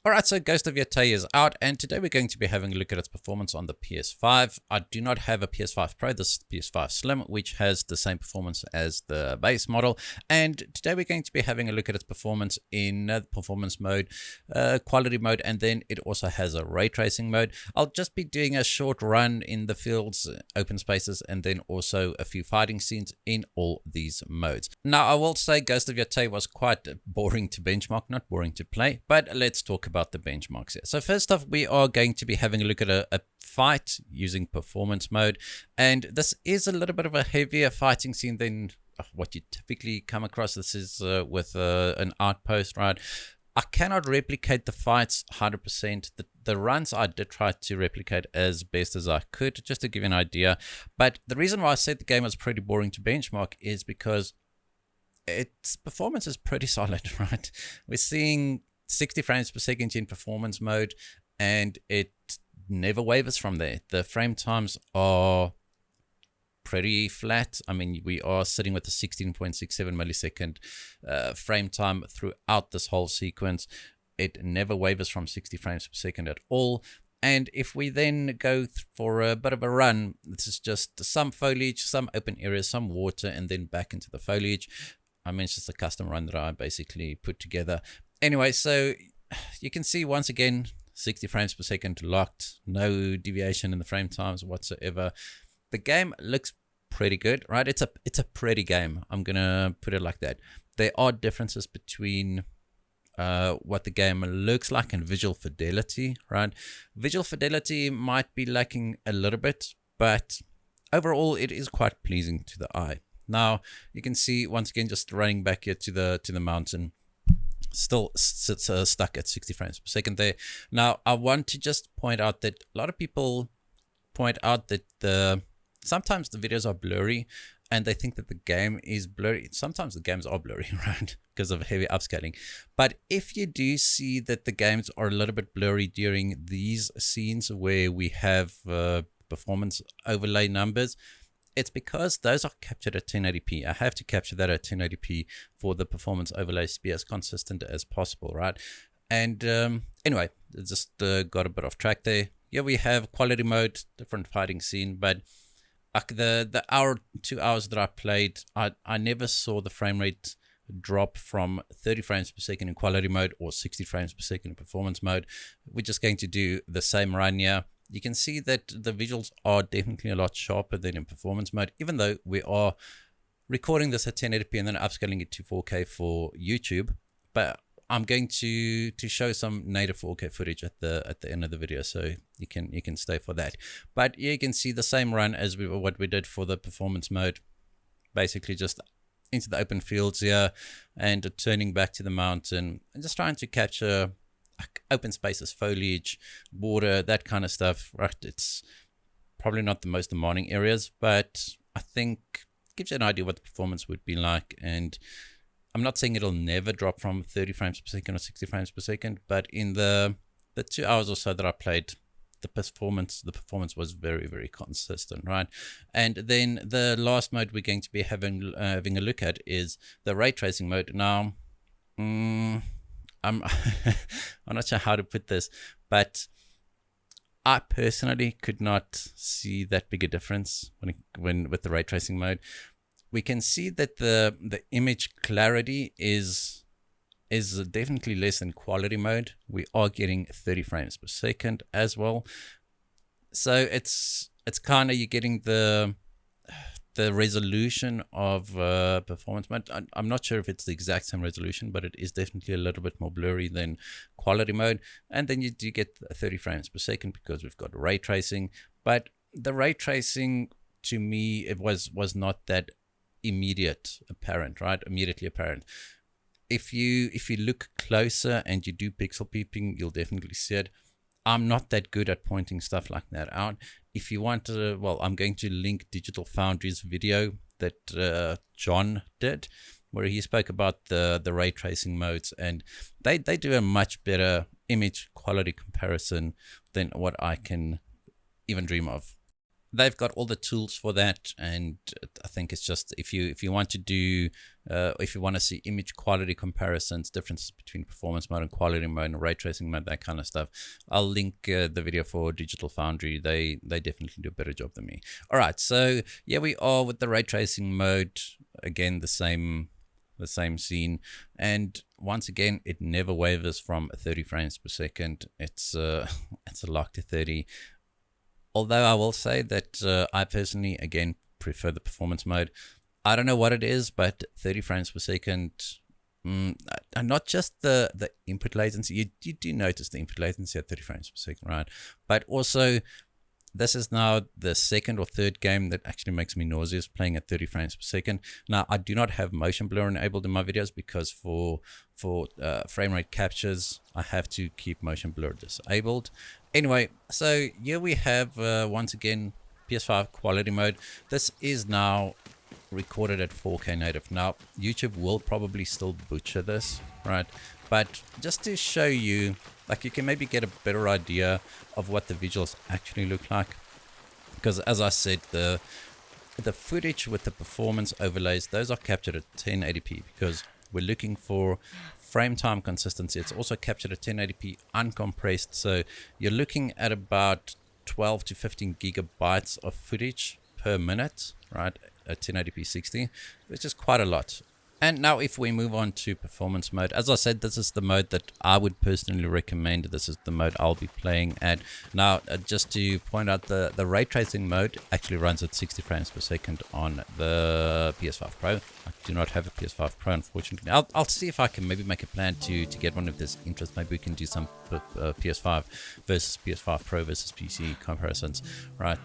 Alright, so Ghost of Yotei is out, and today we're going to be having a look at its performance on the PS5. I do not have a PS5 Pro, this is the PS5 Slim, which has the same performance as the base model. And today we're going to be having a look at its performance in performance mode, quality mode, and then it also has a ray tracing mode. I'll just be doing a short run in the fields, open spaces, and then also a few fighting scenes in all these modes. Now, I will say Ghost of Yotei was quite boring to benchmark, not boring to play, but let's talk about the benchmarks here. So first off, we are going to be having a look at a fight using performance mode, and this is a little bit of a heavier fighting scene than what you typically come across. This is with an outpost, right? I cannot replicate the fights 100%. The runs I did try to replicate as best as I could, just to give you an idea. But the reason why I said the game was pretty boring to benchmark is because its performance is pretty solid, right? We're seeing 60 frames per second in performance mode, and it never wavers from there. The frame times are pretty flat. I mean, we are sitting with a 16.67 millisecond frame time throughout this whole sequence. It never wavers from 60 frames per second at all. And if we then go for a bit of a run, this is just some foliage, some open areas, some water, and then back into the foliage. I mean, it's just a custom run that I basically put together. Anyway, so you can see once again, 60 frames per second locked, no deviation in the frame times whatsoever. The game looks pretty good, right? It's a pretty game. I'm gonna put it like that. There are differences between what the game looks like and visual fidelity, right? Visual fidelity might be lacking a little bit, but overall it is quite pleasing to the eye. Now you can see once again, just running back here to the mountain, still sits stuck at 60 frames per second there. Now I want to just point out that a lot of people point out that sometimes the videos are blurry and they think that the game is blurry. Sometimes the games are blurry, right, because of heavy upscaling. But if you do see that the games are a little bit blurry during these scenes where we have performance overlay numbers, it's because those are captured at 1080p. I have to capture that at 1080p for the performance overlays to be as consistent as possible, right? And anyway, just got a bit off track there. Here we have quality mode, different fighting scene, but the hour, 2 hours that I played, I never saw the frame rate drop from 30 frames per second in quality mode or 60 frames per second in performance mode. We're just going to do the same run here. You can see that the visuals are definitely a lot sharper than in performance mode, even though we are recording this at 1080p and then upscaling it to 4K for YouTube. But I'm going to show some native 4K footage at the end of the video, so you can stay for that. But you can see the same run as what we did for the performance mode, basically just into the open fields here and turning back to the mountain and just trying to capture open spaces, foliage, water, that kind of stuff, right? It's probably not the most demanding areas, but I think it gives you an idea what the performance would be like. And I'm not saying it'll never drop from 30 frames per second or 60 frames per second, but in the 2 hours or so that I played, the performance was very, very consistent, right? And then the last mode we're going to be having a look at is the ray tracing mode. Now, I'm not sure how to put this, but I personally could not see that big a difference when with the ray tracing mode. We can see that the image clarity is definitely less than quality mode. We are getting 30 frames per second as well, so it's kind of, you're getting the resolution of performance mode. I'm not sure if it's the exact same resolution, but it is definitely a little bit more blurry than quality mode. And then you do get 30 frames per second because we've got ray tracing. But the ray tracing, to me, it was not that immediately apparent. If you look closer and you do pixel peeping, you'll definitely see it. I'm not that good at pointing stuff like that out. If you want to, well, I'm going to link Digital Foundry's video that John did, where he spoke about the ray tracing modes, and they do a much better image quality comparison than what I can even dream of. They've got all the tools for that, and I think it's just if you want to do if you want to see image quality comparisons, differences between performance mode and quality mode and ray tracing mode, that kind of stuff, I'll link the video for Digital Foundry. They definitely do a better job than me. All right, so yeah, we are with the ray tracing mode. Again, the same scene, and once again, it never wavers from 30 frames per second. It's a lock to 30. Although I will say that I personally, again, prefer the performance mode. I don't know what it is, but 30 frames per second, and not just the input latency. You do notice the input latency at 30 frames per second, right? But also, this is now the second or third game that actually makes me nauseous playing at 30 frames per second. Now, I do not have motion blur enabled in my videos because for frame rate captures, I have to keep motion blur disabled. Anyway, so here we have, once again, PS5 quality mode. This is now recorded at 4K native. Now, YouTube will probably still butcher this, right? But just to show you, like, you can maybe get a better idea of what the visuals actually look like. Because as I said, the footage with the performance overlays, those are captured at 1080p because we're looking for frame time consistency. It's also captured at 1080p uncompressed. So you're looking at about 12 to 15 gigabytes of footage per minute, right? At 1080p 60, which is quite a lot. And now if we move on to performance mode, as I said, this is the mode that I would personally recommend. This is the mode I'll be playing at. Now, just to point out, the ray tracing mode actually runs at 60 frames per second on the PS5 Pro. I do not have a PS5 Pro, unfortunately. I'll see if I can maybe make a plan to get one of this interest. Maybe we can do some PS5 versus PS5 Pro versus PC comparisons, right?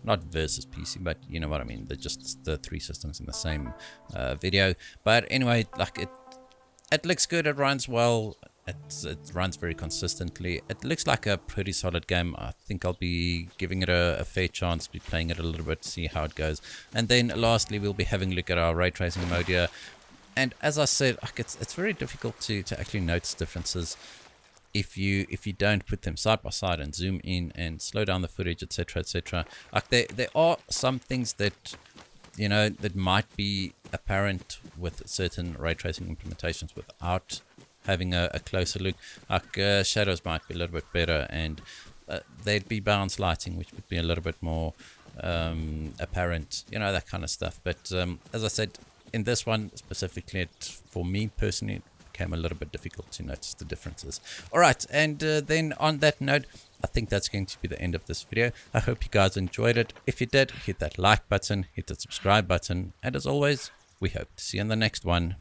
Not versus PC, but you know what I mean. They're just the three systems in the same video. But anyway, like it looks good. It runs well. It runs very consistently. It looks like a pretty solid game. I think I'll be giving it a fair chance, be playing it a little bit, see how it goes. And then lastly, we'll be having a look at our ray tracing mode here. And as I said, like it's very difficult to actually notice differences if you don't put them side by side and zoom in and slow down the footage, etc., etc. Like there are some things that, you know, that might be apparent with certain ray tracing implementations without having a closer look. Like shadows might be a little bit better, and there'd be bounce lighting, which would be a little bit more apparent, you know, that kind of stuff. But as I said, in this one specifically, for me personally, it became a little bit difficult to notice the differences. All right, and then on that note, I think that's going to be the end of this video. I hope you guys enjoyed it. If you did, hit that like button, hit the subscribe button, and as always, we hope to see you in the next one.